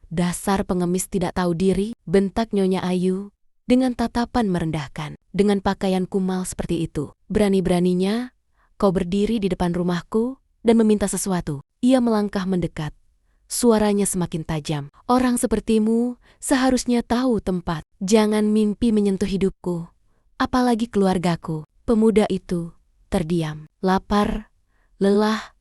Dasar pengemis tidak tahu diri, bentak Nyonya Ayu dengan tatapan merendahkan. Dengan pakaian kumal seperti itu, berani-beraninya kau berdiri di depan rumahku dan meminta sesuatu. Ia melangkah mendekat. Suaranya semakin tajam. Orang sepertimu seharusnya tahu tempat. Jangan mimpi menyentuh hidupku, apalagi keluargaku. Pemuda itu terdiam, lapar, lelah,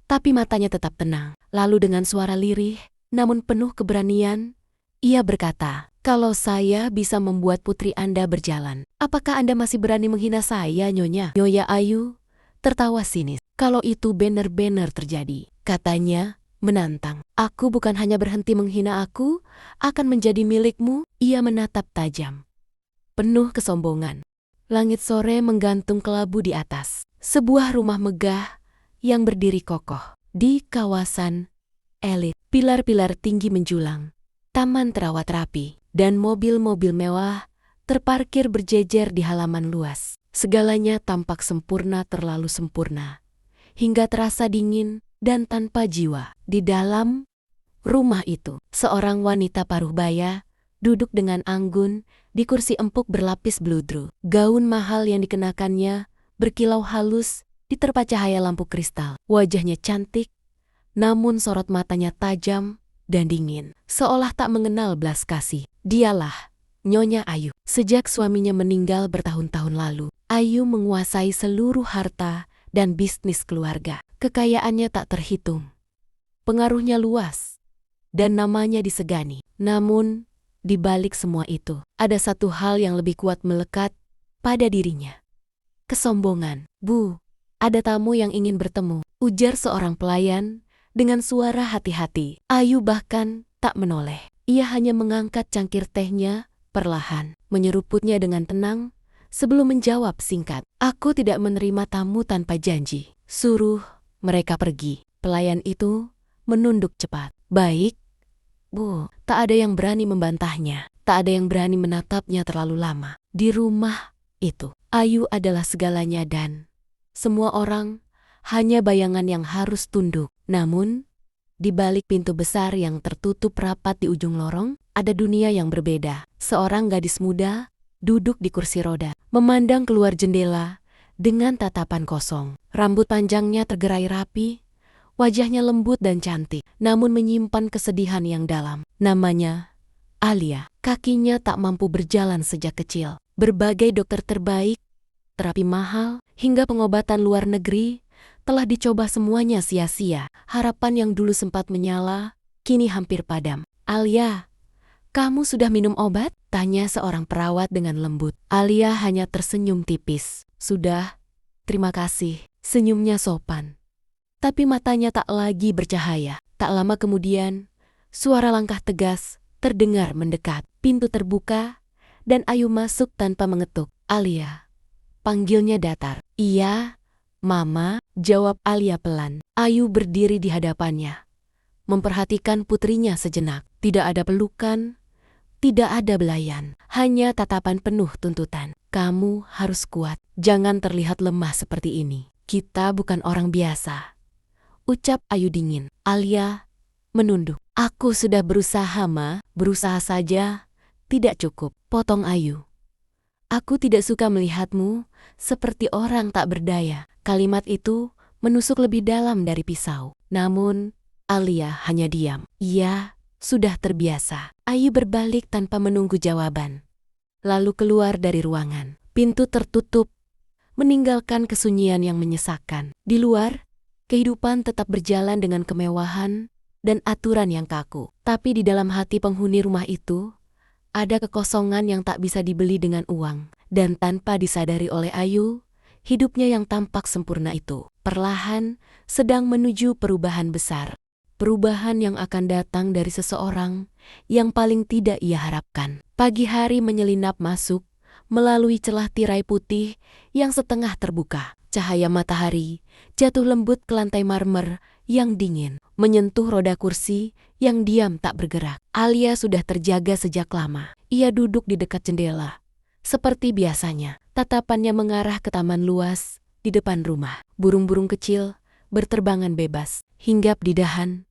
tapi matanya tetap tenang. Lalu dengan suara lirih, namun penuh keberanian, ia berkata, "Kalau saya bisa membuat putri Anda berjalan, apakah Anda masih berani menghina saya, Nyonya?" Nyonya Ayu tertawa sinis. "Kalau itu benar-benar terjadi," katanya menantang. "Aku bukan hanya berhenti menghina, aku akan menjadi milikmu." Ia menatap tajam, penuh kesombongan. Langit sore menggantung kelabu di atas. Sebuah rumah megah yang berdiri kokoh di kawasan elit. Pilar-pilar tinggi menjulang, taman terawat rapi, dan mobil-mobil mewah terparkir berjejer di halaman luas. Segalanya tampak sempurna, terlalu sempurna, hingga terasa dingin dan tanpa jiwa. Di dalam rumah itu, seorang wanita paruh baya duduk dengan anggun di kursi empuk berlapis bludru. Gaun mahal yang dikenakannya berkilau halus diterpa cahaya lampu kristal. Wajahnya cantik, namun sorot matanya tajam dan dingin, seolah tak mengenal belas kasih. Dialah Nyonya Ayu. Sejak suaminya meninggal bertahun-tahun lalu, Ayu menguasai seluruh harta dan bisnis keluarga. Kekayaannya tak terhitung, pengaruhnya luas, dan namanya disegani. Namun, di balik semua itu, ada satu hal yang lebih kuat melekat pada dirinya. Kesombongan. "Bu, ada tamu yang ingin bertemu," ujar seorang pelayan dengan suara hati-hati. Ayu bahkan tak menoleh. Ia hanya mengangkat cangkir tehnya perlahan, menyeruputnya dengan tenang sebelum menjawab singkat, "Aku tidak menerima tamu tanpa janji. Suruh mereka pergi." Pelayan itu menunduk cepat. "Baik, Bu." Tak ada yang berani membantahnya. Tak ada yang berani menatapnya terlalu lama. Di rumah itu, Ayu adalah segalanya dan semua orang hanya bayangan yang harus tunduk. Namun, di balik pintu besar yang tertutup rapat di ujung lorong, ada dunia yang berbeda. Seorang gadis muda duduk di kursi roda, memandang keluar jendela dengan tatapan kosong. Rambut panjangnya tergerai rapi, wajahnya lembut dan cantik, namun menyimpan kesedihan yang dalam. Namanya Alia. Kakinya tak mampu berjalan sejak kecil. Berbagai dokter terbaik, terapi mahal, hingga pengobatan luar negeri telah dicoba, semuanya sia-sia. Harapan yang dulu sempat menyala, kini hampir padam. "Alia, kamu sudah minum obat?" tanya seorang perawat dengan lembut. Alia hanya tersenyum tipis. "Sudah, terima kasih." Senyumnya sopan, tapi matanya tak lagi bercahaya. Tak lama kemudian, suara langkah tegas terdengar mendekat. Pintu terbuka, dan Ayu masuk tanpa mengetuk. "Alia," panggilnya datar. "Iya, Mama," jawab Alia pelan. Ayu berdiri di hadapannya, memperhatikan putrinya sejenak. Tidak ada pelukan, tidak ada belayan, hanya tatapan penuh tuntutan. "Kamu harus kuat, jangan terlihat lemah seperti ini. Kita bukan orang biasa," ucap Ayu dingin. Alia menunduk. "Aku sudah berusaha, Ma." "Berusaha saja tidak cukup," potong Ayu. "Aku tidak suka melihatmu seperti orang tak berdaya." Kalimat itu menusuk lebih dalam dari pisau. Namun, Alia hanya diam. Ia sudah terbiasa. Ayu berbalik tanpa menunggu jawaban, lalu keluar dari ruangan. Pintu tertutup, meninggalkan kesunyian yang menyesakkan. Di luar, kehidupan tetap berjalan dengan kemewahan dan aturan yang kaku. Tapi di dalam hati penghuni rumah itu, ada kekosongan yang tak bisa dibeli dengan uang. Dan tanpa disadari oleh Ayu, hidupnya yang tampak sempurna itu perlahan sedang menuju perubahan besar. Perubahan yang akan datang dari seseorang yang paling tidak ia harapkan. Pagi hari menyelinap masuk melalui celah tirai putih yang setengah terbuka. Cahaya matahari jatuh lembut ke lantai marmer yang dingin, menyentuh roda kursi yang diam tak bergerak. Alia sudah terjaga sejak lama. Ia duduk di dekat jendela. Seperti biasanya, tatapannya mengarah ke taman luas di depan rumah. Burung-burung kecil berterbangan bebas, hinggap di dahan,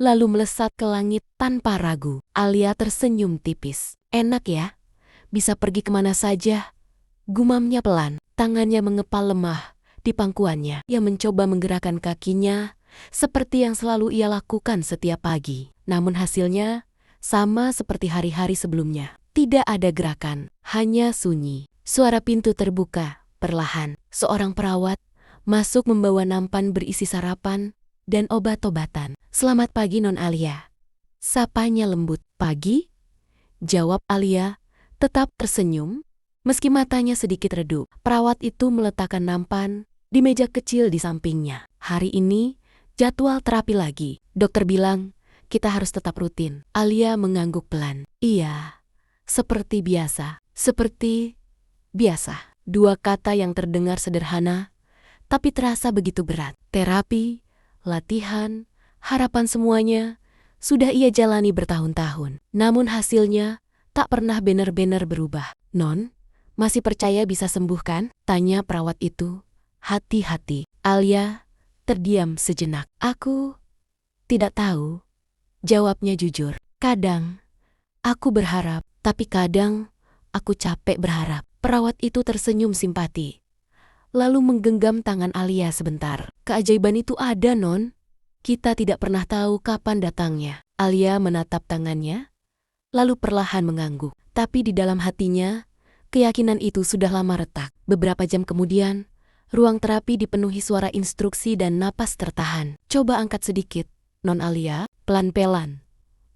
lalu melesat ke langit tanpa ragu. Alia tersenyum tipis. Enak ya, bisa pergi kemana saja. Gumamnya pelan, tangannya mengepal lemah di pangkuannya. Ia mencoba menggerakkan kakinya seperti yang selalu ia lakukan setiap pagi. Namun hasilnya sama seperti hari-hari sebelumnya. Tidak ada gerakan, hanya sunyi. Suara pintu terbuka perlahan. Seorang perawat masuk membawa nampan berisi sarapan dan obat-obatan. Selamat pagi Non Alia. Sapanya lembut. Pagi? Jawab Alia, tetap tersenyum, meski matanya sedikit redup. Perawat itu meletakkan nampan di meja kecil di sampingnya. Hari ini jadwal terapi lagi. Dokter bilang kita harus tetap rutin. Alia mengangguk pelan. Iya, seperti biasa. Seperti biasa. Dua kata yang terdengar sederhana, tapi terasa begitu berat. Terapi, latihan, harapan semuanya sudah ia jalani bertahun-tahun. Namun hasilnya tak pernah benar-benar berubah. Non, masih percaya bisa sembuh kan? Tanya perawat itu, hati-hati. Alia terdiam sejenak. Aku tidak tahu. Jawabnya jujur. Kadang aku berharap, tapi kadang aku capek berharap. Perawat itu tersenyum simpati, lalu menggenggam tangan Alia sebentar. Keajaiban itu ada, Non. Kita tidak pernah tahu kapan datangnya. Alia menatap tangannya, lalu perlahan mengangguk. Tapi di dalam hatinya, keyakinan itu sudah lama retak. Beberapa jam kemudian, ruang terapi dipenuhi suara instruksi dan napas tertahan. Coba angkat sedikit, Non Alia, pelan-pelan,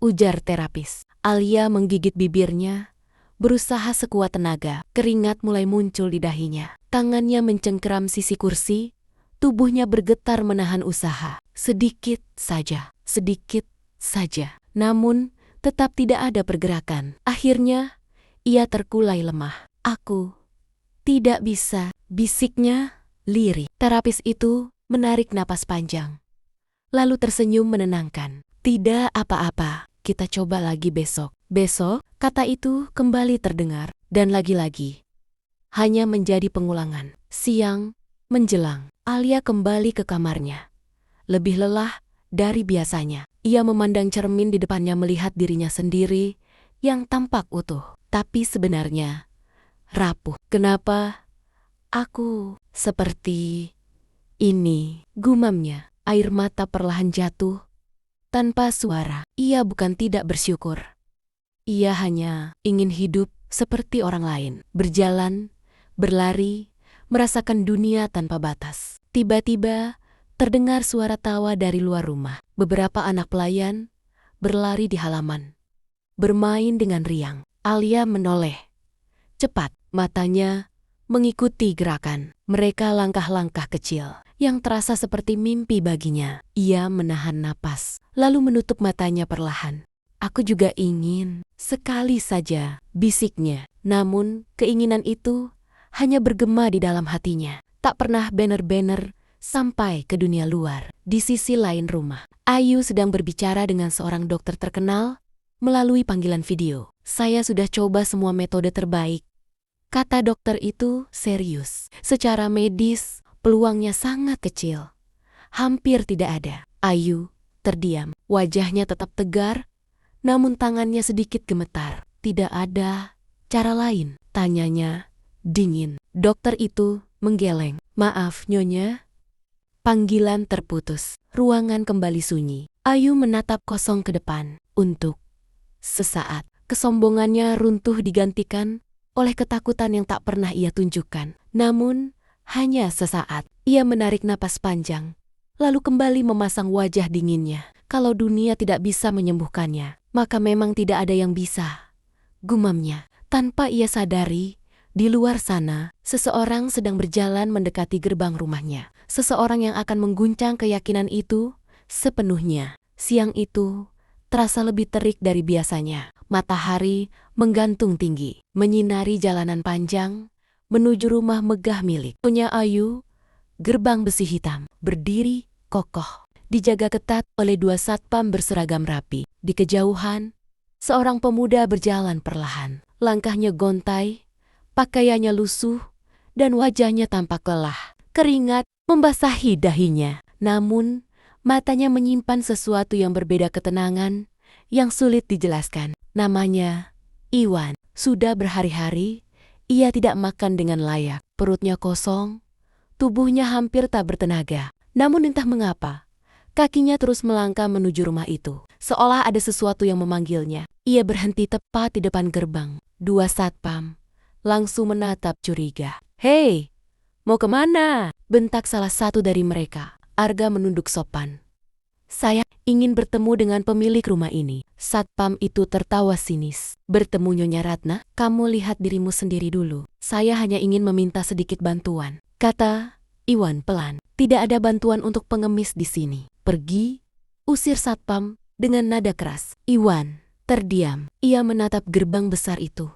ujar terapis. Alia menggigit bibirnya, berusaha sekuat tenaga. Keringat mulai muncul di dahinya. Tangannya mencengkeram sisi kursi, tubuhnya bergetar menahan usaha. Sedikit saja, sedikit saja. Namun, tetap tidak ada pergerakan. Akhirnya, ia terkulai lemah. Aku tidak bisa, bisiknya lirih. Terapis itu menarik napas panjang, lalu tersenyum menenangkan. Tidak apa-apa, kita coba lagi besok. Besok, kata itu kembali terdengar, dan lagi-lagi hanya menjadi pengulangan. Siang menjelang, Alia kembali ke kamarnya. Lebih lelah dari biasanya. Ia memandang cermin di depannya melihat dirinya sendiri yang tampak utuh, tapi sebenarnya rapuh. Kenapa aku seperti ini? Gumamnya. Air mata perlahan jatuh tanpa suara. Ia bukan tidak bersyukur. Ia hanya ingin hidup seperti orang lain. Berjalan, berlari, merasakan dunia tanpa batas. Tiba-tiba terdengar suara tawa dari luar rumah. Beberapa anak pelayan berlari di halaman, bermain dengan riang. Alia menoleh. Cepat, matanya mengikuti gerakan. Mereka langkah-langkah kecil yang terasa seperti mimpi baginya. Ia menahan napas, lalu menutup matanya perlahan. Aku juga ingin, sekali saja, bisiknya. Namun, keinginan itu hanya bergema di dalam hatinya. Tak pernah benar-benar sampai ke dunia luar. Di sisi lain rumah, Ayu sedang berbicara dengan seorang dokter terkenal melalui panggilan video. Saya sudah coba semua metode terbaik, kata dokter itu serius. Secara medis, peluangnya sangat kecil. Hampir tidak ada. Ayu terdiam. Wajahnya tetap tegar, namun tangannya sedikit gemetar. Tidak ada cara lain, tanyanya dingin. Dokter itu menggeleng. Maaf, Nyonya. Panggilan terputus. Ruangan kembali sunyi. Ayu menatap kosong ke depan. Untuk sesaat, kesombongannya runtuh digantikan oleh ketakutan yang tak pernah ia tunjukkan. Namun, hanya sesaat. Ia menarik napas panjang, lalu kembali memasang wajah dinginnya. Kalau dunia tidak bisa menyembuhkannya, maka memang tidak ada yang bisa. Gumamnya. Tanpa ia sadari, di luar sana, seseorang sedang berjalan mendekati gerbang rumahnya. Seseorang yang akan mengguncang keyakinan itu sepenuhnya. Siang itu terasa lebih terik dari biasanya. Matahari menggantung tinggi, menyinari jalanan panjang menuju rumah megah miliknya Ayu. Gerbang besi hitam berdiri kokoh, dijaga ketat oleh dua satpam berseragam rapi. Di kejauhan, seorang pemuda berjalan perlahan. Langkahnya gontai, pakaiannya lusuh, dan wajahnya tampak lelah. Keringat membasahi dahinya. Namun, Matanya menyimpan sesuatu yang berbeda ketenangan, yang sulit dijelaskan. Namanya Iwan. Sudah berhari-hari, ia tidak makan dengan layak. Perutnya kosong, tubuhnya hampir tak bertenaga. Namun entah mengapa, kakinya terus melangkah menuju rumah itu. Seolah ada sesuatu yang memanggilnya. Ia berhenti tepat di depan gerbang. Dua satpam langsung menatap curiga. "Hei, mau kemana?" bentak salah satu dari mereka. Arga menunduk sopan. "Saya ingin bertemu dengan pemilik rumah ini." Satpam itu tertawa sinis. "Bertemu Nyonya Ratna? Kamu lihat dirimu sendiri dulu. Saya hanya ingin meminta sedikit bantuan," kata Iwan pelan. "Tidak ada bantuan untuk pengemis di sini. Pergi," usir satpam dengan nada keras. Iwan terdiam. Ia menatap gerbang besar itu,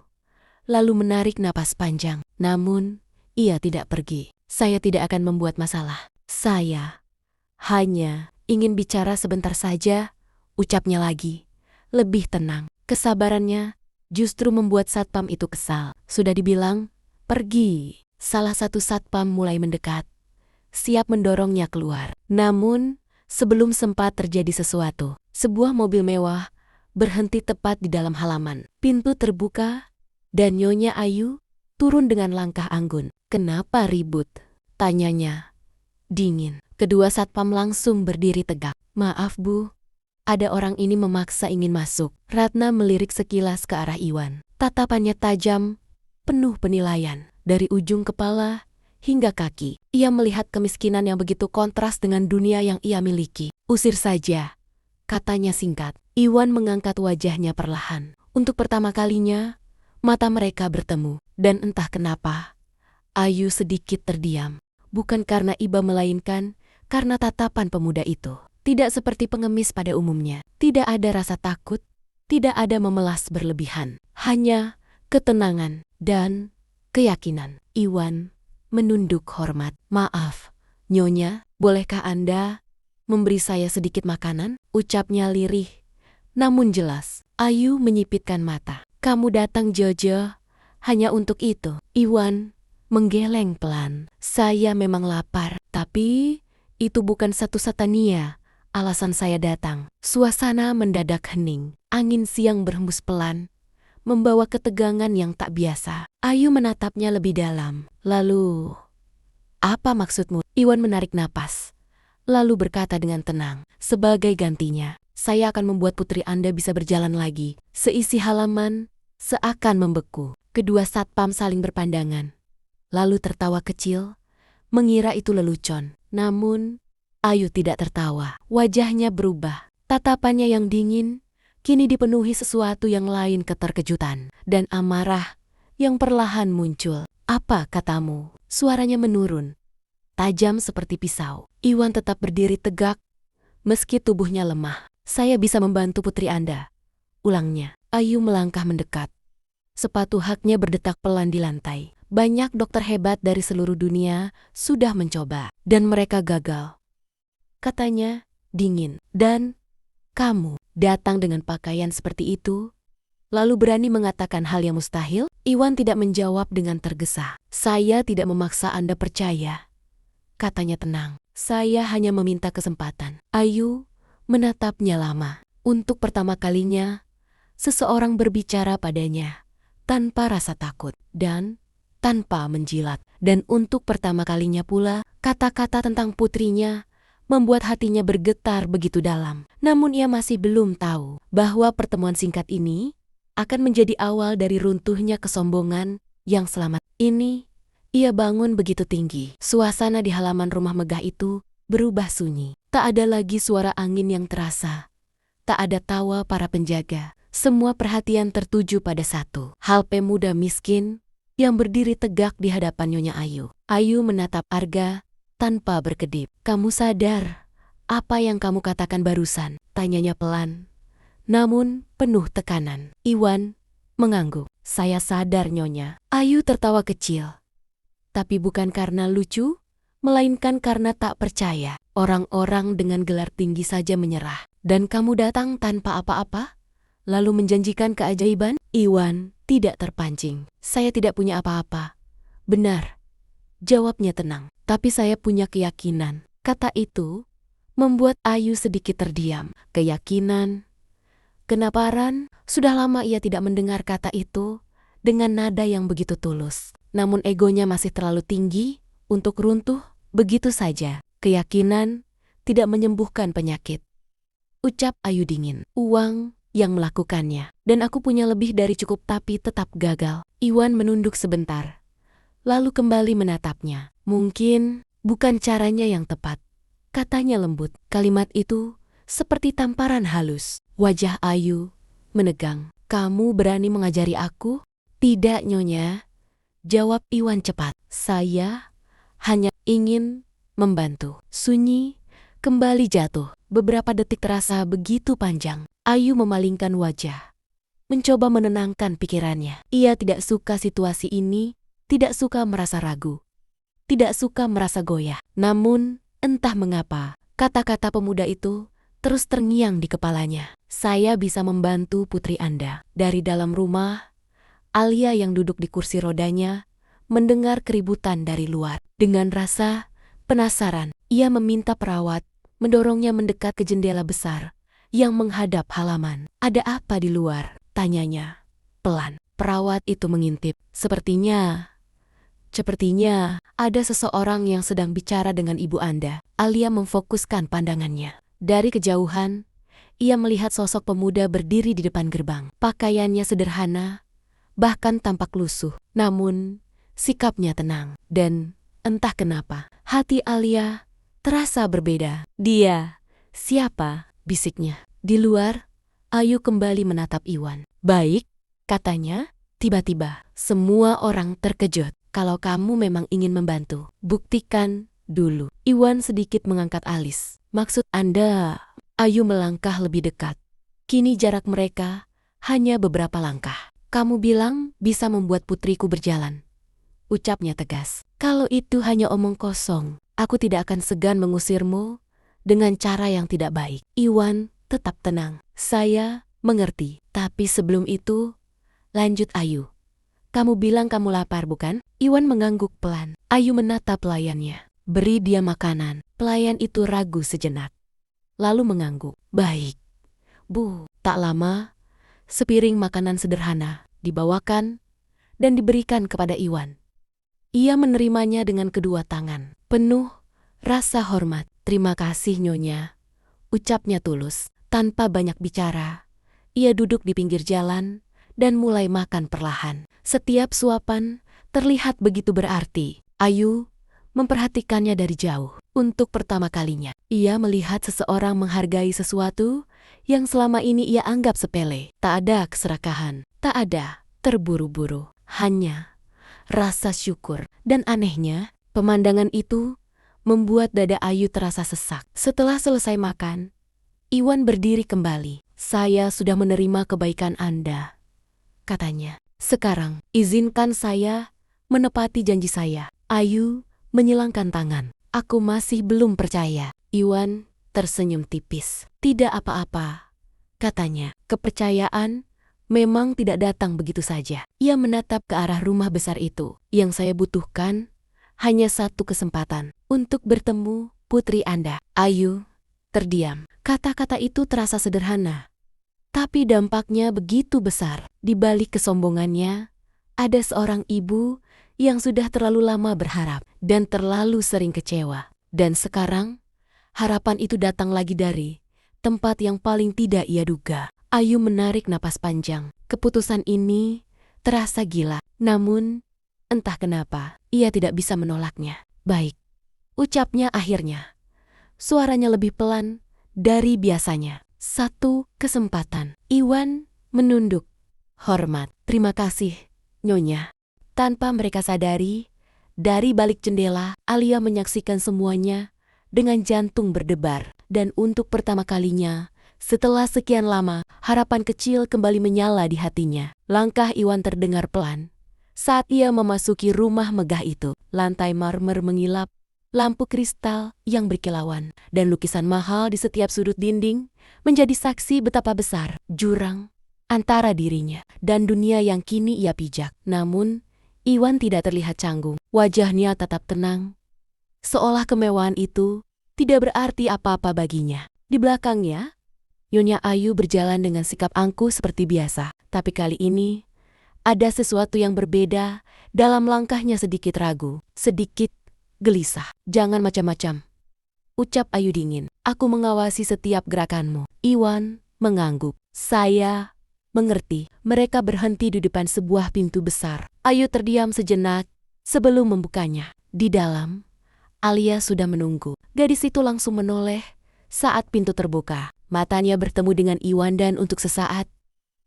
lalu menarik napas panjang. Namun, ia tidak pergi. "Saya tidak akan membuat masalah. Saya hanya ingin bicara sebentar saja," ucapnya lagi. Lebih tenang. Kesabarannya justru membuat satpam itu kesal. "Sudah dibilang, pergi." Salah satu satpam mulai mendekat, siap mendorongnya keluar. Namun, sebelum sempat terjadi sesuatu, sebuah mobil mewah berhenti tepat di dalam halaman. Pintu terbuka, dan Nyonya Ayu turun dengan langkah anggun. "Kenapa ribut?" tanyanya dingin. Kedua satpam langsung berdiri tegak. "Maaf Bu, ada orang ini memaksa ingin masuk." Ratna melirik sekilas ke arah Iwan. Tatapannya tajam, penuh penilaian. Dari ujung kepala hingga kaki, ia melihat kemiskinan yang begitu kontras dengan dunia yang ia miliki. "Usir saja," katanya singkat. Iwan mengangkat wajahnya perlahan. Untuk pertama kalinya, mata mereka bertemu. Dan entah kenapa, Ayu sedikit terdiam. Bukan karena iba melainkan karena tatapan pemuda itu. Tidak seperti pengemis pada umumnya. Tidak ada rasa takut, tidak ada memelas berlebihan. Hanya ketenangan dan keyakinan. Iwan menunduk hormat. "Maaf, Nyonya, bolehkah Anda memberi saya sedikit makanan?" ucapnya lirih, namun jelas. Ayu menyipitkan mata. "Kamu datang Jojo hanya untuk itu?" Iwan menggeleng pelan. "Saya memang lapar, tapi itu bukan satu-satunya alasan saya datang." Suasana mendadak hening. Angin siang berhembus pelan, membawa ketegangan yang tak biasa. Ayu menatapnya lebih dalam. "Lalu, apa maksudmu?" Iwan menarik napas, lalu berkata dengan tenang, "Sebagai gantinya, saya akan membuat putri Anda bisa berjalan lagi." Seisi halaman seakan membeku. Kedua satpam saling berpandangan, lalu tertawa kecil, mengira itu lelucon. Namun, Ayu tidak tertawa. Wajahnya berubah. Tatapannya yang dingin kini dipenuhi sesuatu yang lain, keterkejutan dan amarah yang perlahan muncul. "Apa katamu?" Suaranya menurun, tajam seperti pisau. Iwan tetap berdiri tegak, meski tubuhnya lemah. "Saya bisa membantu putri Anda," ulangnya. Ayu melangkah mendekat. Sepatu haknya berdetak pelan di lantai. Banyak dokter hebat dari seluruh dunia sudah mencoba, dan mereka gagal, katanya dingin. "Dan kamu datang dengan pakaian seperti itu, lalu berani mengatakan hal yang mustahil?" Iwan tidak menjawab dengan tergesa. "Saya tidak memaksa Anda percaya," katanya tenang. "Saya hanya meminta kesempatan." Ayu menatapnya lama. Untuk pertama kalinya, seseorang berbicara padanya tanpa rasa takut dan tanpa menjilat. Dan untuk pertama kalinya pula, kata-kata tentang putrinya membuat hatinya bergetar begitu dalam. Namun ia masih belum tahu bahwa pertemuan singkat ini akan menjadi awal dari runtuhnya kesombongan yang selama ini ia bangun begitu tinggi. Suasana di halaman rumah megah itu berubah sunyi. Tak ada lagi suara angin yang terasa. Tak ada tawa para penjaga. Semua perhatian tertuju pada satu hal, pemuda miskin yang berdiri tegak di hadapan Nyonya Ayu. Ayu menatap Arga tanpa berkedip. "Kamu sadar apa yang kamu katakan barusan?" tanyanya pelan, namun penuh tekanan. Iwan mengangguk. "Saya sadar, Nyonya." Ayu tertawa kecil. "Tapi bukan karena lucu, melainkan karena tak percaya. Orang-orang dengan gelar tinggi saja menyerah. Dan kamu datang tanpa apa-apa, lalu menjanjikan keajaiban?" Iwan tidak terpancing. "Saya tidak punya apa-apa." "Benar," jawabnya tenang. "Tapi saya punya keyakinan." Kata itu membuat Ayu sedikit terdiam. Keyakinan, kenaparan, sudah lama ia tidak mendengar kata itu dengan nada yang begitu tulus. Namun egonya masih terlalu tinggi untuk runtuh begitu saja. Keyakinan tidak menyembuhkan penyakit, ucap Ayu dingin. Uang yang melakukannya, dan aku punya lebih dari cukup tapi tetap gagal. Iwan menunduk sebentar, lalu kembali menatapnya. Mungkin bukan caranya yang tepat, katanya lembut. Kalimat itu seperti tamparan halus. Wajah Ayu menegang. Kamu berani mengajari aku? Tidak, Nyonya, jawab Iwan cepat. Saya hanya ingin membantu. Sunyi kembali jatuh. Beberapa detik terasa begitu panjang. Ayu memalingkan wajah, mencoba menenangkan pikirannya. Ia tidak suka situasi ini, tidak suka merasa ragu, tidak suka merasa goyah. Namun, entah mengapa, kata-kata pemuda itu terus terngiang di kepalanya. Saya bisa membantu putri Anda. Dari dalam rumah, Alia yang duduk di kursi rodanya mendengar keributan dari luar. Dengan rasa penasaran, ia meminta perawat mendorongnya mendekat ke jendela besar yang menghadap halaman. Ada apa di luar? Tanyanya pelan. Perawat itu mengintip. Sepertinya ada seseorang yang sedang bicara dengan ibu Anda. Alia memfokuskan pandangannya. Dari kejauhan, ia melihat sosok pemuda berdiri di depan gerbang. Pakaiannya sederhana, bahkan tampak lusuh. Namun, sikapnya tenang. Dan entah kenapa, hati Alia terasa berbeda. Dia siapa? Bisiknya. Di luar, Ayu kembali menatap Iwan. Baik, katanya, tiba-tiba. Semua orang terkejut. Kalau kamu memang ingin membantu, buktikan dulu. Iwan sedikit mengangkat alis. Maksud Anda? Ayu melangkah lebih dekat. Kini jarak mereka hanya beberapa langkah. Kamu bilang bisa membuat putriku berjalan, ucapnya tegas. Kalau itu hanya omong kosong, aku tidak akan segan mengusirmu dengan cara yang tidak baik. Iwan tetap tenang. Saya mengerti. Tapi sebelum itu, lanjut Ayu. Kamu bilang kamu lapar, bukan? Iwan mengangguk pelan. Ayu menatap pelayannya. Beri dia makanan. Pelayan itu ragu sejenak, lalu mengangguk. Baik, Bu. Tak lama, sepiring makanan sederhana dibawakan dan diberikan kepada Iwan. Ia menerimanya dengan kedua tangan, penuh rasa hormat. Terima kasih, Nyonya, ucapnya tulus. Tanpa banyak bicara, ia duduk di pinggir jalan dan mulai makan perlahan. Setiap suapan terlihat begitu berarti. Ayu memperhatikannya dari jauh. Untuk pertama kalinya, ia melihat seseorang menghargai sesuatu yang selama ini ia anggap sepele. Tak ada keserakahan, tak ada terburu-buru, hanya rasa syukur. Dan anehnya, pemandangan itu membuat dada Ayu terasa sesak. Setelah selesai makan, Iwan berdiri kembali. Saya sudah menerima kebaikan Anda, katanya. Sekarang, izinkan saya menepati janji saya. Ayu menyilangkan tangan. Aku masih belum percaya. Iwan tersenyum tipis. Tidak apa-apa, katanya. Kepercayaan memang tidak datang begitu saja. Ia menatap ke arah rumah besar itu. Yang saya butuhkan hanya satu kesempatan untuk bertemu putri Anda. Ayu terdiam. Kata-kata itu terasa sederhana, tapi dampaknya begitu besar. Di balik kesombongannya, ada seorang ibu yang sudah terlalu lama berharap dan terlalu sering kecewa. Dan sekarang, harapan itu datang lagi dari tempat yang paling tidak ia duga. Ayu menarik napas panjang. Keputusan ini terasa gila, namun entah kenapa ia tidak bisa menolaknya. Baik, ucapnya akhirnya. Suaranya lebih pelan dari biasanya. Satu kesempatan. Iwan menunduk. Hormat. Terima kasih, Nyonya. Tanpa mereka sadari, dari balik jendela, Alia menyaksikan semuanya dengan jantung berdebar. Dan untuk pertama kalinya, setelah sekian lama, harapan kecil kembali menyala di hatinya. Langkah Iwan terdengar pelan saat ia memasuki rumah megah itu. Lantai marmer mengilap, lampu kristal yang berkilauan, dan lukisan mahal di setiap sudut dinding menjadi saksi betapa besar jurang antara dirinya dan dunia yang kini ia pijak. Namun, Iwan tidak terlihat canggung. Wajahnya tetap tenang, seolah kemewahan itu tidak berarti apa-apa baginya. Di belakangnya, Nyonya Ayu berjalan dengan sikap angkuh seperti biasa. Tapi kali ini, ada sesuatu yang berbeda dalam langkahnya, sedikit ragu, sedikit gelisah. Jangan macam-macam, ucap Ayu dingin. Aku mengawasi setiap gerakanmu. Iwan mengangguk. Saya mengerti. Mereka berhenti di depan sebuah pintu besar. Ayu terdiam sejenak sebelum membukanya. Di dalam, Alia sudah menunggu. Gadis itu langsung menoleh saat pintu terbuka. Matanya bertemu dengan Iwan dan untuk sesaat,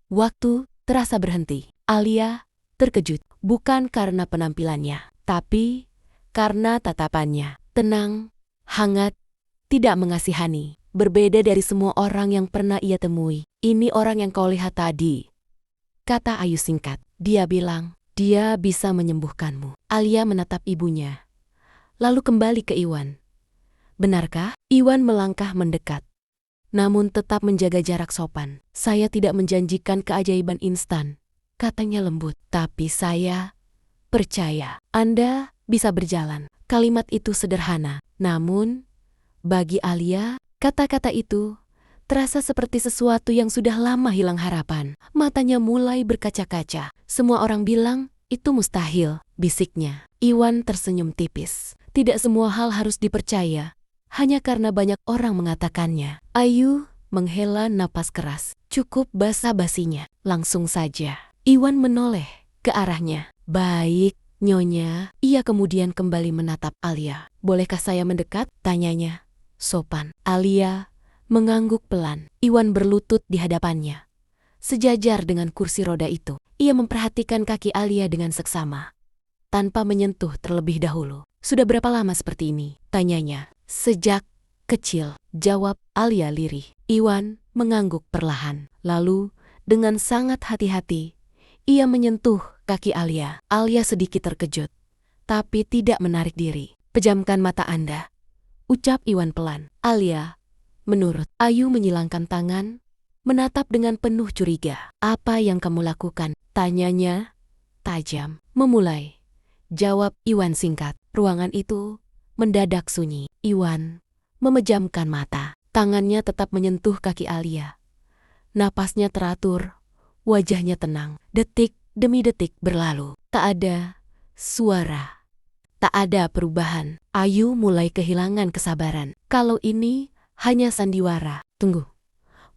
waktu terasa berhenti. Alia terkejut, bukan karena penampilannya, tapi karena tatapannya. Tenang, hangat, tidak mengasihani. Berbeda dari semua orang yang pernah ia temui. Ini orang yang kau lihat tadi, kata Ayu singkat. Dia bilang, dia bisa menyembuhkanmu. Alia menatap ibunya, lalu kembali ke Iwan. Benarkah? Iwan melangkah mendekat, namun tetap menjaga jarak sopan. Saya tidak menjanjikan keajaiban instan, katanya lembut. Tapi saya percaya Anda bisa berjalan. Kalimat itu sederhana, namun bagi Alia, kata-kata itu terasa seperti sesuatu yang sudah lama hilang harapan. Matanya mulai berkaca-kaca. Semua orang bilang itu mustahil, bisiknya. Iwan tersenyum tipis. Tidak semua hal harus dipercaya hanya karena banyak orang mengatakannya. Ayu menghela napas keras. Cukup basa-basinya. Langsung saja Iwan menoleh ke arahnya. Baik, Nyonya. Ia kemudian kembali menatap Alia. Bolehkah saya mendekat? Tanyanya sopan. Alia mengangguk pelan. Iwan berlutut di hadapannya, sejajar dengan kursi roda itu. Ia memperhatikan kaki Alia dengan seksama, tanpa menyentuh terlebih dahulu. Sudah berapa lama seperti ini? Tanyanya. Sejak kecil, jawab Alia lirih. Iwan mengangguk perlahan. Lalu, dengan sangat hati-hati, ia menyentuh kaki Alia. Alia sedikit terkejut, tapi tidak menarik diri. Pejamkan mata Anda, ucap Iwan pelan. Alia menurut. Ayu menyilangkan tangan, menatap dengan penuh curiga. Apa yang kamu lakukan? Tanyanya tajam. Memulai, jawab Iwan singkat. Ruangan itu mendadak sunyi. Iwan memejamkan mata. Tangannya tetap menyentuh kaki Alia. Napasnya teratur, wajahnya tenang. Detik demi detik berlalu. Tak ada suara, tak ada perubahan. Ayu mulai kehilangan kesabaran. Kalau ini hanya sandiwara. Tunggu,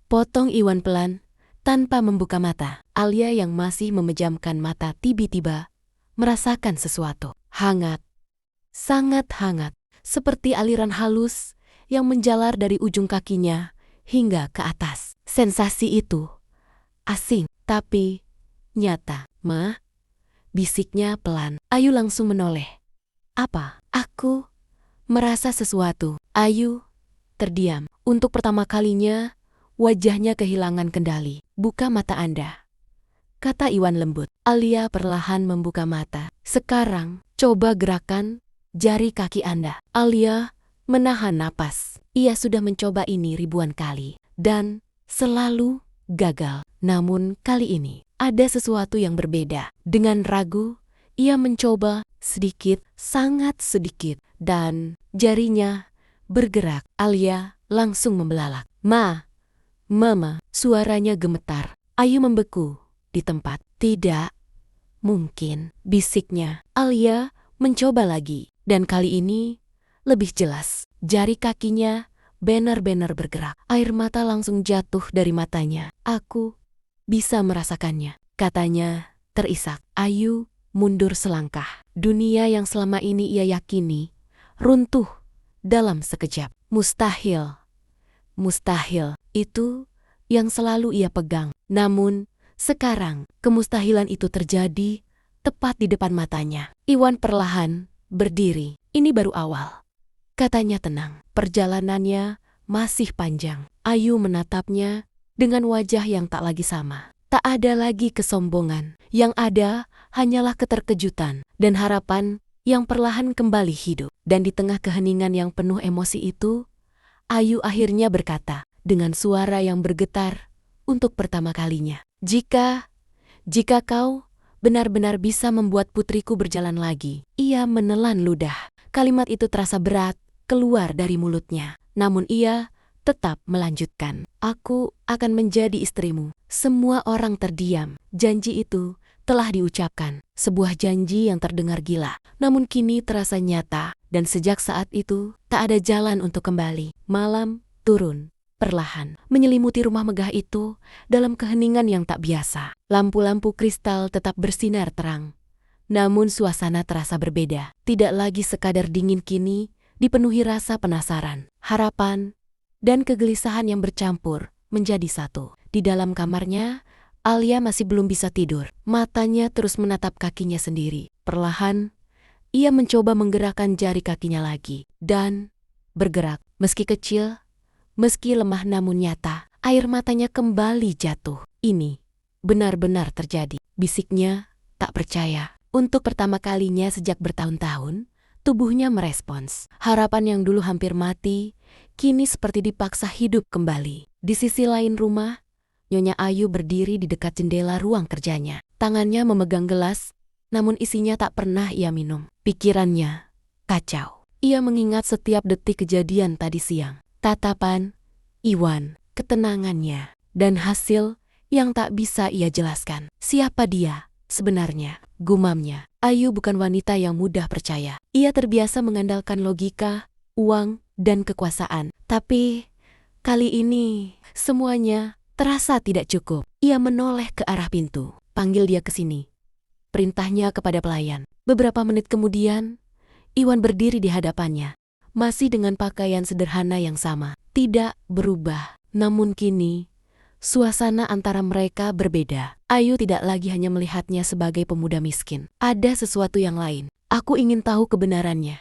potong Iwan pelan tanpa membuka mata. Alia yang masih memejamkan mata tiba-tiba merasakan sesuatu. Hangat, sangat hangat. Seperti aliran halus yang menjalar dari ujung kakinya hingga ke atas. Sensasi itu asing, tapi nyata. Ma, bisiknya pelan. Ayu langsung menoleh. Apa? Aku merasa sesuatu. Ayu terdiam. Untuk pertama kalinya, wajahnya kehilangan kendali. Buka mata Anda, kata Iwan lembut. Alia perlahan membuka mata. Sekarang, coba gerakan jari kaki Anda. Alia menahan napas. Ia sudah mencoba ini ribuan kali, dan selalu gagal. Namun kali ini, ada sesuatu yang berbeda. Dengan ragu, ia mencoba sedikit, sangat sedikit, dan jarinya bergerak. Alia langsung membelalak. Mama, suaranya gemetar. Ayu membeku di tempat. Tidak mungkin, bisiknya. Alia mencoba lagi, dan kali ini lebih jelas. Jari kakinya benar-benar bergerak. Air mata langsung jatuh dari matanya. Aku bisa merasakannya, katanya terisak. Ayu mundur selangkah. Dunia yang selama ini ia yakini runtuh dalam sekejap. Mustahil. Mustahil, itu yang selalu ia pegang. Namun, sekarang kemustahilan itu terjadi tepat di depan matanya. Iwan perlahan berdiri. Ini baru awal, katanya tenang. Perjalanannya masih panjang. Ayu menatapnya dengan wajah yang tak lagi sama. Tak ada lagi kesombongan. Yang ada hanyalah keterkejutan dan harapan yang perlahan kembali hidup. Dan di tengah keheningan yang penuh emosi itu, Ayu akhirnya berkata dengan suara yang bergetar untuk pertama kalinya. Jika kau benar-benar bisa membuat putriku berjalan lagi. Ia menelan ludah. Kalimat itu terasa berat, keluar dari mulutnya. Namun ia tetap melanjutkan. Aku akan menjadi istrimu. Semua orang terdiam. Janji itu telah diucapkan. Sebuah janji yang terdengar gila. Namun kini terasa nyata. Dan sejak saat itu, tak ada jalan untuk kembali. Malam turun perlahan, menyelimuti rumah megah itu dalam keheningan yang tak biasa. Lampu-lampu kristal tetap bersinar terang. Namun suasana terasa berbeda. Tidak lagi sekadar dingin, kini dipenuhi rasa penasaran, harapan, dan kegelisahan yang bercampur menjadi satu. Di dalam kamarnya, Alia masih belum bisa tidur. Matanya terus menatap kakinya sendiri. Perlahan, ia mencoba menggerakkan jari kakinya lagi. Dan bergerak, meski kecil, meski lemah namun nyata. Air matanya kembali jatuh. Ini benar-benar terjadi, bisiknya tak percaya. Untuk pertama kalinya sejak bertahun-tahun, tubuhnya merespons. Harapan yang dulu hampir mati, kini seperti dipaksa hidup kembali. Di sisi lain rumah, Nyonya Ayu berdiri di dekat jendela ruang kerjanya. Tangannya memegang gelas, namun isinya tak pernah ia minum. Pikirannya kacau. Ia mengingat setiap detik kejadian tadi siang. Tatapan Iwan, ketenangannya, dan hasil yang tak bisa ia jelaskan. Siapa dia sebenarnya? Gumamnya. Ayu bukan wanita yang mudah percaya. Ia terbiasa mengandalkan logika, uang, dan kekuasaan. Tapi kali ini semuanya terasa tidak cukup. Ia menoleh ke arah pintu. Panggil dia ke sini. Perintahnya kepada pelayan. Beberapa menit kemudian, Iwan berdiri di hadapannya. Masih dengan pakaian sederhana yang sama. Tidak berubah. Namun kini, suasana antara mereka berbeda. Ayu tidak lagi hanya melihatnya sebagai pemuda miskin. Ada sesuatu yang lain. Aku ingin tahu kebenarannya,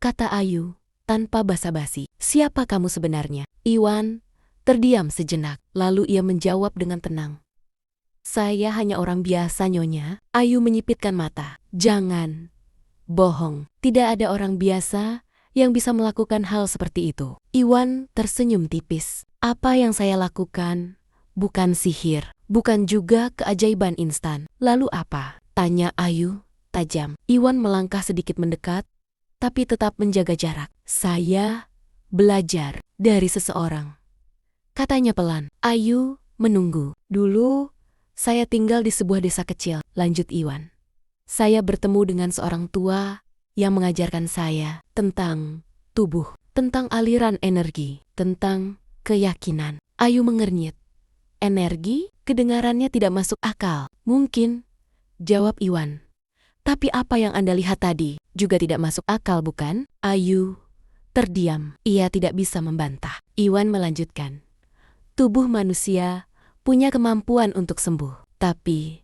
kata Ayu tanpa basa-basi. Siapa kamu sebenarnya? Iwan terdiam sejenak. Lalu ia menjawab dengan tenang. Saya hanya orang biasa, Nyonya. Ayu menyipitkan mata. Jangan bohong. Tidak ada orang biasa yang bisa melakukan hal seperti itu. Iwan tersenyum tipis. Apa yang saya lakukan bukan sihir, bukan juga keajaiban instan. Lalu apa? Tanya Ayu tajam. Iwan melangkah sedikit mendekat, tapi tetap menjaga jarak. Saya belajar dari seseorang, katanya pelan. Ayu menunggu. Dulu saya tinggal di sebuah desa kecil, lanjut Iwan. Saya bertemu dengan seorang tua yang mengajarkan saya tentang tubuh, tentang aliran energi, tentang keyakinan. Ayu mengernyit. Energi? Kedengarannya tidak masuk akal. Mungkin, jawab Iwan. Tapi apa yang Anda lihat tadi juga tidak masuk akal, bukan? Ayu terdiam. Ia tidak bisa membantah. Iwan melanjutkan. Tubuh manusia punya kemampuan untuk sembuh. Tapi,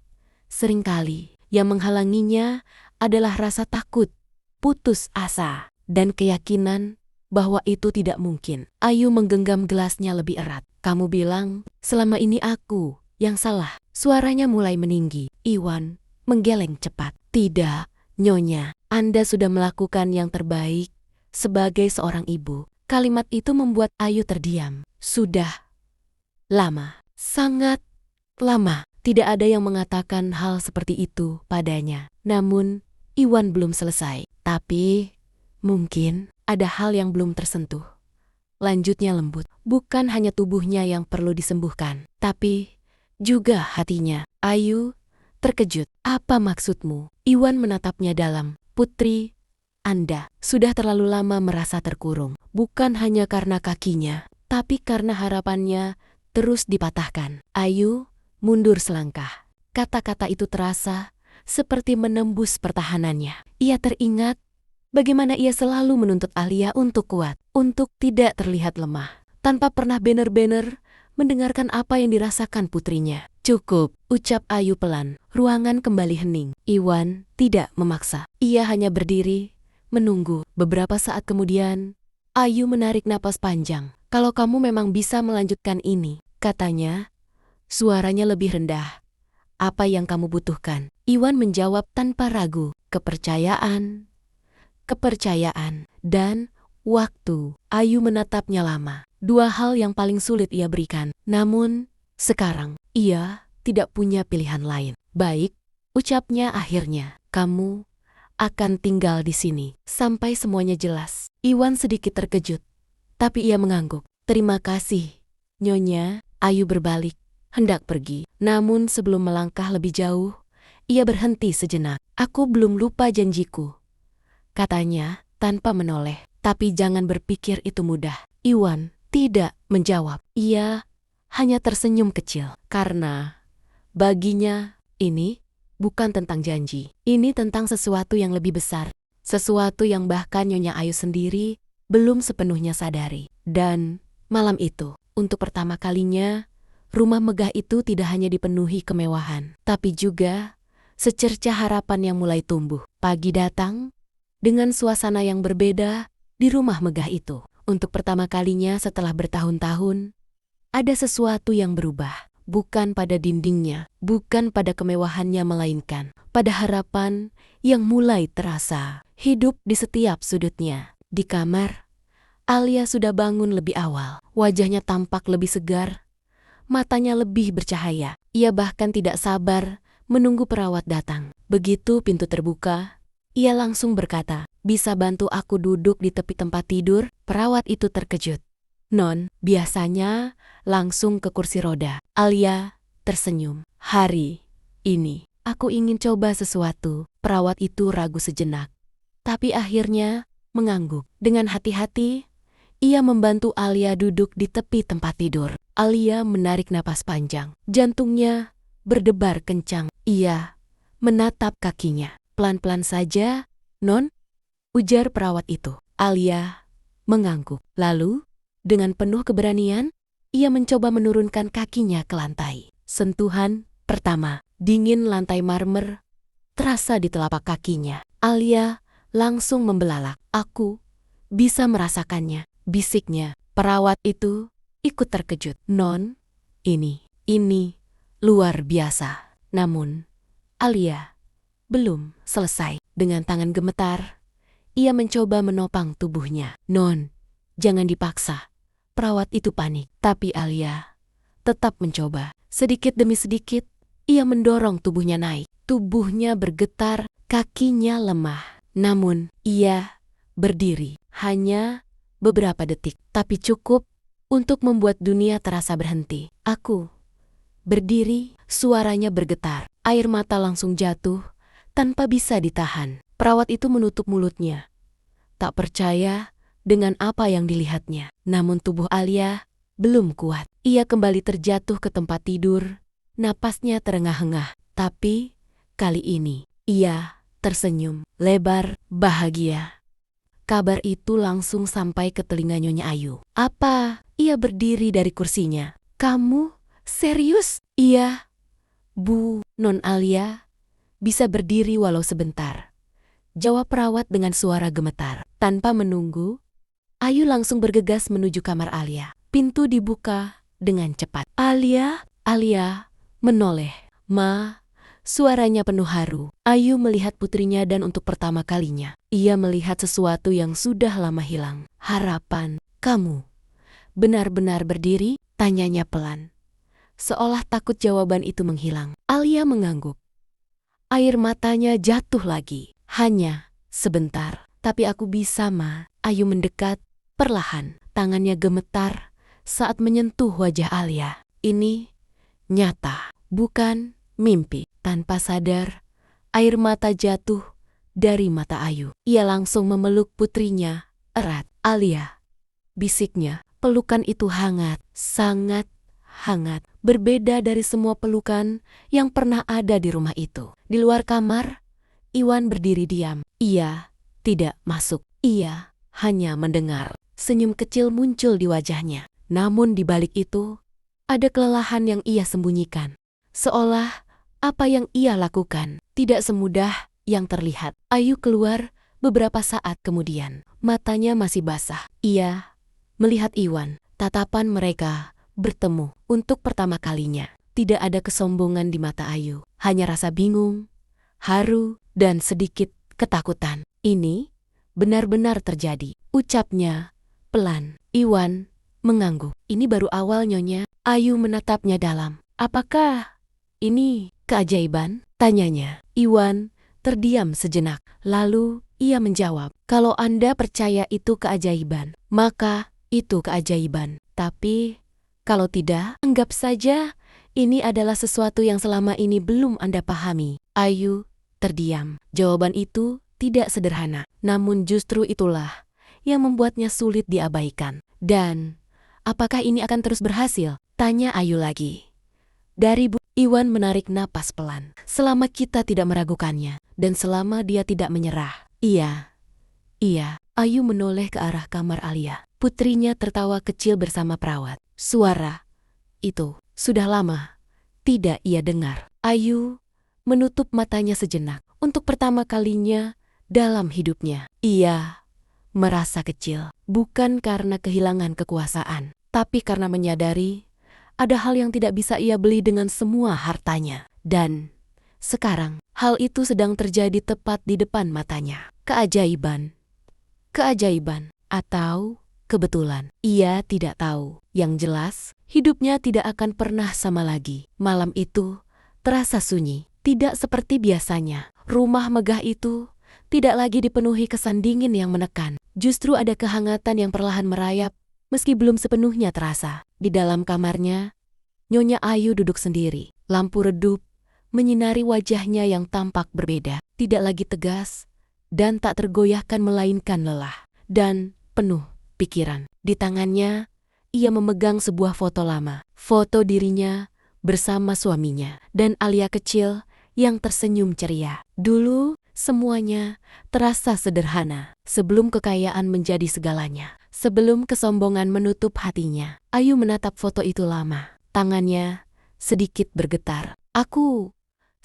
seringkali yang menghalanginya adalah rasa takut, putus asa, dan keyakinan bahwa itu tidak mungkin. Ayu menggenggam gelasnya lebih erat. Kamu bilang, selama ini aku yang salah. Suaranya mulai meninggi. Iwan menggeleng cepat. Tidak, Nyonya. Anda sudah melakukan yang terbaik sebagai seorang ibu. Kalimat itu membuat Ayu terdiam. Sudah lama, sangat lama. Tidak ada yang mengatakan hal seperti itu padanya. Namun, Iwan belum selesai. Tapi, mungkin ada hal yang belum tersentuh. Lanjutnya lembut. Bukan hanya tubuhnya yang perlu disembuhkan, tapi juga hatinya. Ayu terkejut. Apa maksudmu? Iwan menatapnya dalam. Putri, Anda sudah terlalu lama merasa terkurung. Bukan hanya karena kakinya, tapi karena harapannya terus dipatahkan. Ayu mundur selangkah. Kata-kata itu terasa seperti menembus pertahanannya. Ia teringat bagaimana ia selalu menuntut Alia untuk kuat, untuk tidak terlihat lemah, tanpa pernah benar-benar mendengarkan apa yang dirasakan putrinya. Cukup, ucap Ayu pelan. Ruangan kembali hening. Iwan tidak memaksa. Ia hanya berdiri, menunggu. Beberapa saat kemudian, Ayu menarik napas panjang. Kalau kamu memang bisa melanjutkan ini, katanya, suaranya lebih rendah. Apa yang kamu butuhkan? Iwan menjawab tanpa ragu. Kepercayaan, dan waktu. Ayu menatapnya lama. Dua hal yang paling sulit ia berikan. Namun, sekarang, ia tidak punya pilihan lain. Baik, ucapnya akhirnya. Kamu akan tinggal di sini sampai semuanya jelas. Iwan sedikit terkejut, tapi ia mengangguk. Terima kasih, Nyonya. Ayu berbalik, hendak pergi. Namun sebelum melangkah lebih jauh, ia berhenti sejenak. Aku belum lupa janjiku, katanya tanpa menoleh. Tapi jangan berpikir itu mudah. Iwan tidak menjawab. Ia hanya tersenyum kecil. Karena baginya ini bukan tentang janji. Ini tentang sesuatu yang lebih besar. Sesuatu yang bahkan Nyonya Ayu sendiri belum sepenuhnya sadari. Dan malam itu, untuk pertama kalinya, rumah megah itu tidak hanya dipenuhi kemewahan, tapi juga secercah harapan yang mulai tumbuh. Pagi datang dengan suasana yang berbeda di rumah megah itu. Untuk pertama kalinya setelah bertahun-tahun, ada sesuatu yang berubah. Bukan pada dindingnya, bukan pada kemewahannya, melainkan pada harapan yang mulai terasa hidup di setiap sudutnya. Di kamar, Alia sudah bangun lebih awal. Wajahnya tampak lebih segar, matanya lebih bercahaya. Ia bahkan tidak sabar menunggu perawat datang. Begitu pintu terbuka, ia langsung berkata, "Bisa bantu aku duduk di tepi tempat tidur?" Perawat itu terkejut. "Non, biasanya langsung ke kursi roda." Alia tersenyum. "Hari ini, aku ingin coba sesuatu." Perawat itu ragu sejenak, tapi akhirnya mengangguk. Dengan hati-hati, ia membantu Alia duduk di tepi tempat tidur. Alia menarik napas panjang. Jantungnya berdebar kencang. Ia menatap kakinya. "Pelan-pelan saja, Non," ujar perawat itu. Alia mengangguk. Lalu, dengan penuh keberanian, ia mencoba menurunkan kakinya ke lantai. Sentuhan pertama, dingin lantai marmer terasa di telapak kakinya. Alia langsung membelalak. "Aku bisa merasakannya," bisiknya. Perawat itu ikut terkejut. "Non, ini luar biasa." Namun, Alia belum selesai. Dengan tangan gemetar, ia mencoba menopang tubuhnya. "Non, jangan dipaksa." Perawat itu panik. Tapi Alia tetap mencoba. Sedikit demi sedikit, ia mendorong tubuhnya naik. Tubuhnya bergetar, kakinya lemah. Namun, ia berdiri. Hanya beberapa detik, tapi cukup untuk membuat dunia terasa berhenti. "Aku berdiri," suaranya bergetar. Air mata langsung jatuh tanpa bisa ditahan. Perawat itu menutup mulutnya, tak percaya dengan apa yang dilihatnya. Namun tubuh Alia belum kuat. Ia kembali terjatuh ke tempat tidur. Napasnya terengah-engah. Tapi kali ini ia tersenyum lebar bahagia. Kabar itu langsung sampai ke telinga Nyonya Ayu. "Apa?" Ia berdiri dari kursinya. "Kamu serius?" "Iya, Bu." "Non Alia bisa berdiri walau sebentar," jawab perawat dengan suara gemetar. Tanpa menunggu, Ayu langsung bergegas menuju kamar Alia. Pintu dibuka dengan cepat. Alia menoleh. "Ma," suaranya penuh haru. Ayu melihat putrinya dan untuk pertama kalinya, ia melihat sesuatu yang sudah lama hilang. "Harapan, kamu benar-benar berdiri?" tanyanya pelan, seolah takut jawaban itu menghilang. Alia mengangguk. Air matanya jatuh lagi. "Hanya sebentar." "Tapi aku bisa, Ma." Ayu mendekat perlahan. Tangannya gemetar saat menyentuh wajah Alia. "Ini nyata, bukan mimpi." Tanpa sadar, air mata jatuh dari mata Ayu. Ia langsung memeluk putrinya erat. "Alia," bisiknya. Pelukan itu hangat, sangat hangat. Berbeda dari semua pelukan yang pernah ada di rumah itu. Di luar kamar, Iwan berdiri diam. Ia tidak masuk. Ia hanya mendengar. Senyum kecil muncul di wajahnya. Namun di balik itu, ada kelelahan yang ia sembunyikan. Seolah apa yang ia lakukan tidak semudah yang terlihat. Ayu keluar beberapa saat kemudian. Matanya masih basah. Ia melihat Iwan. Tatapan mereka bertemu untuk pertama kalinya. Tidak ada kesombongan di mata Ayu. Hanya rasa bingung, haru, dan sedikit ketakutan. "Ini benar-benar terjadi," ucapnya pelan. Iwan mengangguk. "Ini baru awal, Nyonya." Ayu menatapnya dalam. "Apakah ini keajaiban?" tanyanya. Iwan terdiam sejenak. Lalu ia menjawab, "Kalau Anda percaya itu keajaiban, maka itu keajaiban. Tapi kalau tidak, anggap saja ini adalah sesuatu yang selama ini belum Anda pahami." Ayu terdiam. Jawaban itu tidak sederhana, namun justru itulah yang membuatnya sulit diabaikan. "Dan apakah ini akan terus berhasil?" tanya Ayu lagi. Iwan menarik napas pelan. "Selama kita tidak meragukannya, dan selama dia tidak menyerah." Iya. Ayu menoleh ke arah kamar Alia. Putrinya tertawa kecil bersama perawat. Suara itu sudah lama tidak ia dengar. Ayu menutup matanya sejenak. Untuk pertama kalinya dalam hidupnya, ia merasa kecil. Bukan karena kehilangan kekuasaan, tapi karena menyadari ada hal yang tidak bisa ia beli dengan semua hartanya. Dan sekarang, hal itu sedang terjadi tepat di depan matanya. Keajaiban atau kebetulan, ia tidak tahu. Yang jelas, hidupnya tidak akan pernah sama lagi. Malam itu terasa sunyi, tidak seperti biasanya. Rumah megah itu tidak lagi dipenuhi kesan dingin yang menekan. Justru ada kehangatan yang perlahan merayap, meski belum sepenuhnya terasa. Di dalam kamarnya, Nyonya Ayu duduk sendiri. Lampu redup menyinari wajahnya yang tampak berbeda. Tidak lagi tegas dan tak tergoyahkan, melainkan lelah dan penuh pikiran. Di tangannya, ia memegang sebuah foto lama. Foto dirinya bersama suaminya dan Alia kecil yang tersenyum ceria. Dulu semuanya terasa sederhana, sebelum kekayaan menjadi segalanya, sebelum kesombongan menutup hatinya. Ayu menatap foto itu lama. Tangannya sedikit bergetar. "Aku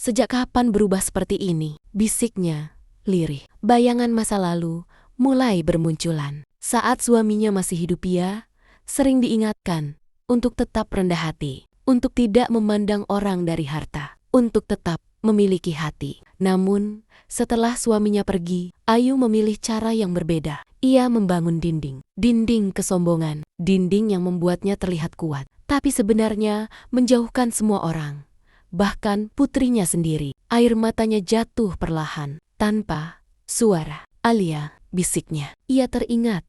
sejak kapan berubah seperti ini?" bisiknya lirih. Bayangan masa lalu mulai bermunculan. Saat suaminya masih hidup, ia sering diingatkan untuk tetap rendah hati, untuk tidak memandang orang dari harta, untuk tetap memiliki hati. Namun, setelah suaminya pergi, Ayu memilih cara yang berbeda. Ia membangun dinding kesombongan, dinding yang membuatnya terlihat kuat, tapi sebenarnya menjauhkan semua orang, bahkan putrinya sendiri. Air matanya jatuh perlahan, tanpa suara. "Alia," bisiknya. Ia teringat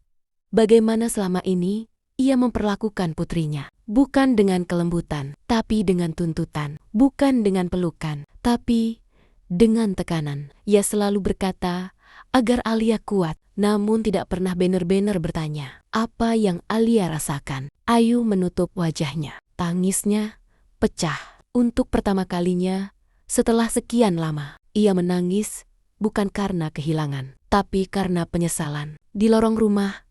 bagaimana selama ini ia memperlakukan putrinya. Bukan dengan kelembutan, tapi dengan tuntutan. Bukan dengan pelukan, tapi dengan tekanan. Ia selalu berkata agar Alia kuat, namun tidak pernah benar-benar bertanya apa yang Alia rasakan. Ayu menutup wajahnya. Tangisnya pecah. Untuk pertama kalinya setelah sekian lama, ia menangis bukan karena kehilangan, tapi karena penyesalan. Di lorong rumah,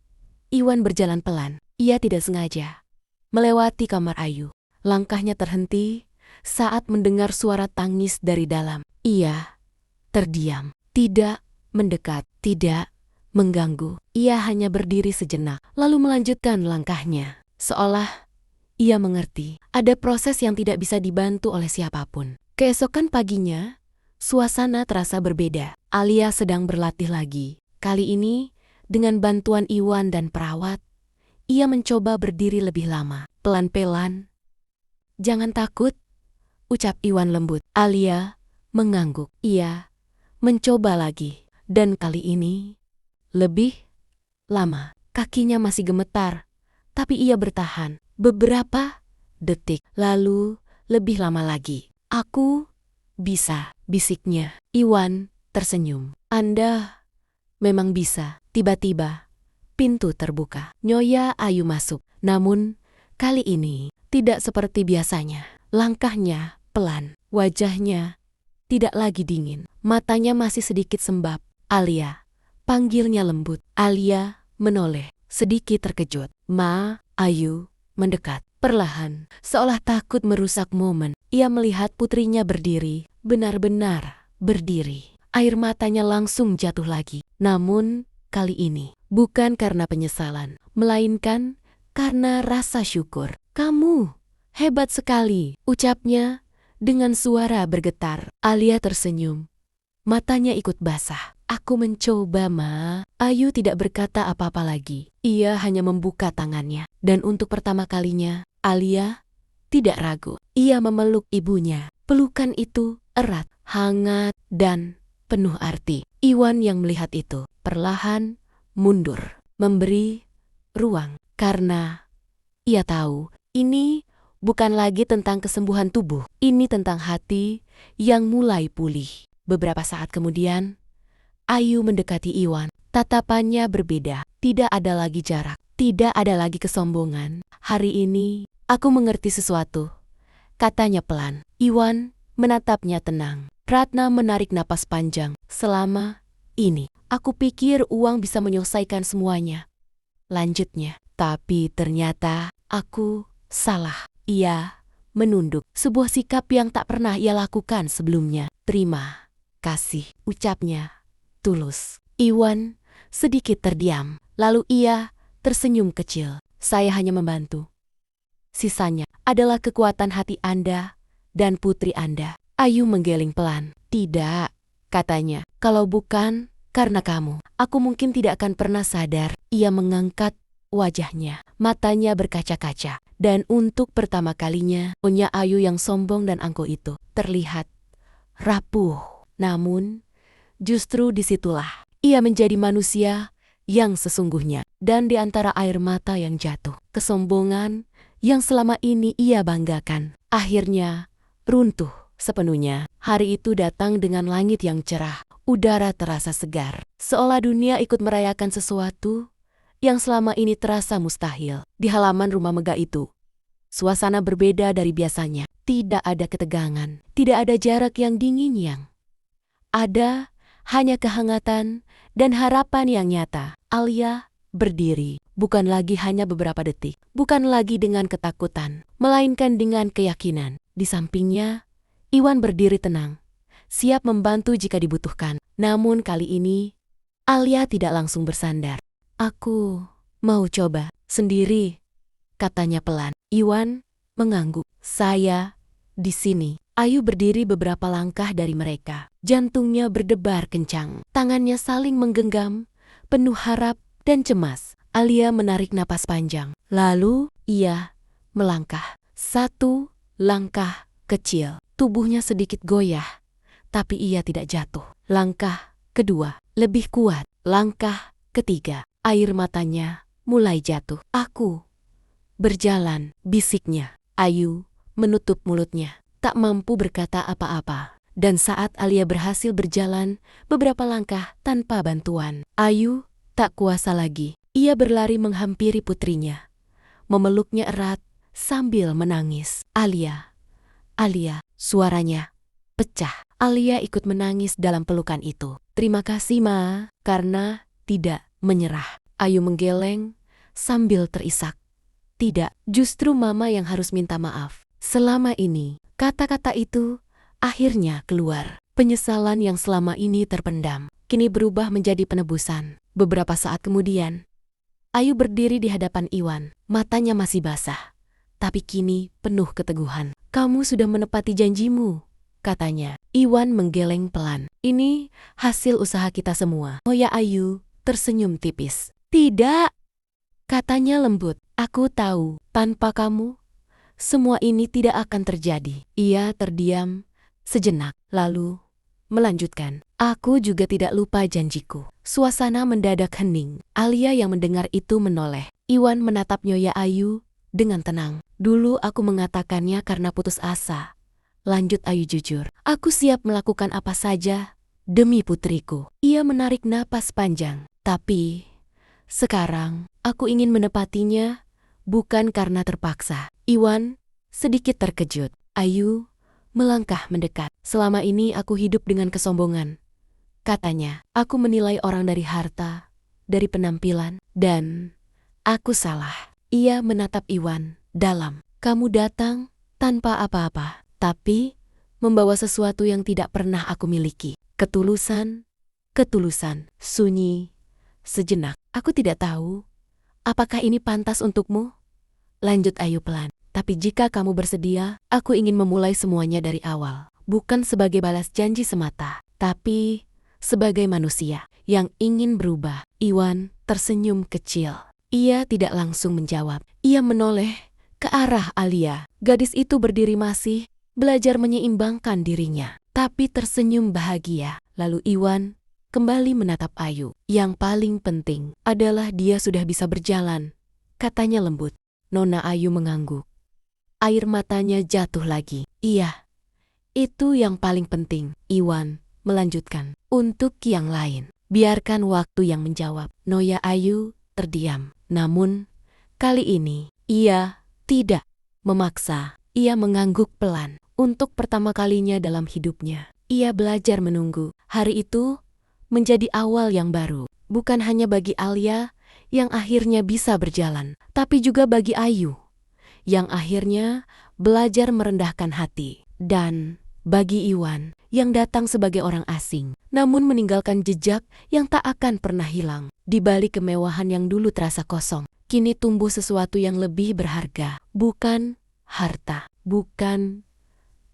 Iwan berjalan pelan. Ia tidak sengaja melewati kamar Ayu. Langkahnya terhenti saat mendengar suara tangis dari dalam. Ia terdiam, tidak mendekat, tidak mengganggu. Ia hanya berdiri sejenak, lalu melanjutkan langkahnya. Seolah ia mengerti, ada proses yang tidak bisa dibantu oleh siapapun. Keesokan paginya, suasana terasa berbeda. Alia sedang berlatih lagi. Kali ini, dengan bantuan Iwan dan perawat, ia mencoba berdiri lebih lama. Pelan-pelan. "Jangan takut," ucap Iwan lembut. Alia mengangguk. Ia mencoba lagi, dan kali ini lebih lama. Kakinya masih gemetar, tapi ia bertahan. Beberapa detik, lalu lebih lama lagi. "Aku bisa," bisiknya. Iwan tersenyum. "Anda memang bisa." Tiba-tiba, pintu terbuka. Nyonya Ayu masuk. Namun, kali ini tidak seperti biasanya. Langkahnya pelan. Wajahnya tidak lagi dingin. Matanya masih sedikit sembab. "Alia," panggilnya lembut. Alia menoleh, sedikit terkejut. "Ma." Ayu mendekat. Perlahan, seolah takut merusak momen, ia melihat putrinya berdiri, benar-benar berdiri. Air matanya langsung jatuh lagi. Namun, kali ini bukan karena penyesalan, melainkan karena rasa syukur. "Kamu hebat sekali," ucapnya dengan suara bergetar. Alia tersenyum. Matanya ikut basah. "Aku mencoba, Ma." Ayu tidak berkata apa-apa lagi. Ia hanya membuka tangannya. Dan untuk pertama kalinya, Alia tidak ragu. Ia memeluk ibunya. Pelukan itu erat, hangat, dan penuh arti. Iwan yang melihat itu perlahan mundur, memberi ruang, karena ia tahu ini bukan lagi tentang kesembuhan tubuh, ini tentang hati yang mulai pulih. Beberapa saat kemudian, Ayu mendekati Iwan. Tatapannya berbeda, tidak ada lagi jarak, tidak ada lagi kesombongan. Hari ini, aku mengerti sesuatu, katanya pelan. Iwan menatapnya tenang. Ratna menarik napas panjang. Selama ini, aku pikir uang bisa menyelesaikan semuanya, lanjutnya. Tapi ternyata aku salah. Ia menunduk, sebuah sikap yang tak pernah ia lakukan sebelumnya. Terima kasih, ucapnya tulus. Iwan sedikit terdiam, lalu ia tersenyum kecil. Saya hanya membantu. Sisanya adalah kekuatan hati Anda dan putri Anda. Ayu menggeleng pelan. Tidak, katanya. Kalau bukan karena kamu, aku mungkin tidak akan pernah sadar. Ia mengangkat wajahnya, matanya berkaca-kaca. Dan untuk pertama kalinya, Nyonya Ayu yang sombong dan angkuh itu terlihat rapuh. Namun, justru disitulah ia menjadi manusia yang sesungguhnya. Dan di antara air mata yang jatuh, kesombongan yang selama ini ia banggakan akhirnya runtuh sepenuhnya. Hari itu datang dengan langit yang cerah, udara terasa segar, seolah dunia ikut merayakan sesuatu yang selama ini terasa mustahil. Di halaman rumah megah itu, suasana berbeda dari biasanya. Tidak ada ketegangan, tidak ada jarak yang dingin yang ada, hanya kehangatan dan harapan yang nyata. Alia berdiri, bukan lagi hanya beberapa detik, bukan lagi dengan ketakutan, melainkan dengan keyakinan. Di sampingnya, Iwan berdiri tenang, siap membantu jika dibutuhkan. Namun kali ini, Alia tidak langsung bersandar. Aku mau coba sendiri, katanya pelan. Iwan mengangguk. Saya di sini. Ayu berdiri beberapa langkah dari mereka. Jantungnya berdebar kencang. Tangannya saling menggenggam, penuh harap dan cemas. Alia menarik napas panjang. Lalu ia melangkah. Satu langkah kecil. Tubuhnya sedikit goyah, tapi ia tidak jatuh. Langkah kedua, lebih kuat. Langkah ketiga, air matanya mulai jatuh. Aku berjalan, bisiknya. Ayu menutup mulutnya, tak mampu berkata apa-apa. Dan saat Alia berhasil berjalan beberapa langkah tanpa bantuan, Ayu tak kuasa lagi. Ia berlari menghampiri putrinya, memeluknya erat sambil menangis. Alia, Alia, suaranya pecah. Alia ikut menangis dalam pelukan itu. Terima kasih, Ma, karena tidak menyerah. Ayu menggeleng sambil terisak. Tidak, justru Mama yang harus minta maaf. Selama ini, kata-kata itu akhirnya keluar. Penyesalan yang selama ini terpendam, kini berubah menjadi penebusan. Beberapa saat kemudian, Ayu berdiri di hadapan Iwan. Matanya masih basah, tapi kini penuh keteguhan. Kamu sudah menepati janjimu, katanya. Iwan menggeleng pelan. Ini hasil usaha kita semua. Oh ya, Ayu tersenyum tipis. Tidak, katanya lembut. Aku tahu, tanpa kamu, semua ini tidak akan terjadi. Ia terdiam sejenak, lalu melanjutkan. Aku juga tidak lupa janjiku. Suasana mendadak hening. Alia yang mendengar itu menoleh. Iwan menatap Nyonya Ayu dengan tenang. Dulu aku mengatakannya karena putus asa. Lanjut Ayu jujur. Aku siap melakukan apa saja demi putriku. Ia menarik napas panjang. Tapi sekarang aku ingin menepatinya bukan karena terpaksa. Iwan sedikit terkejut. Ayu melangkah mendekat. Selama ini aku hidup dengan kesombongan, katanya. Aku menilai orang dari harta, dari penampilan, dan aku salah. Ia menatap Iwan dalam. Kamu datang tanpa apa-apa, tapi membawa sesuatu yang tidak pernah aku miliki. Ketulusan, ketulusan. Sunyi sejenak. Aku tidak tahu apakah ini pantas untukmu? Lanjut Ayu pelan. Tapi jika kamu bersedia, aku ingin memulai semuanya dari awal. Bukan sebagai balas janji semata, tapi sebagai manusia yang ingin berubah. Iwan tersenyum kecil. Ia tidak langsung menjawab. Ia menoleh ke arah Alia. Gadis itu berdiri masih, belajar menyeimbangkan dirinya. tapi tersenyum bahagia. Lalu Iwan kembali menatap Ayu. Yang paling penting adalah dia sudah bisa berjalan, katanya lembut. Nona Ayu mengangguk. Air matanya jatuh lagi. Iya, itu yang paling penting. Iwan melanjutkan. Untuk yang lain, biarkan waktu yang menjawab. Nona Ayu terdiam. Namun, kali ini, ia tidak memaksa. Ia mengangguk pelan. Untuk pertama kalinya dalam hidupnya, ia belajar menunggu. Hari itu menjadi awal yang baru. Bukan hanya bagi Alia yang akhirnya bisa berjalan, tapi juga bagi Ayu yang akhirnya belajar merendahkan hati. Dan bagi Iwan yang datang sebagai orang asing, namun meninggalkan jejak yang tak akan pernah hilang. Di balik kemewahan yang dulu terasa kosong, kini tumbuh sesuatu yang lebih berharga. Bukan harta, bukan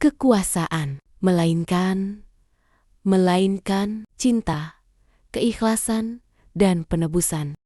kekuasaan, melainkan cinta, keikhlasan, dan penebusan.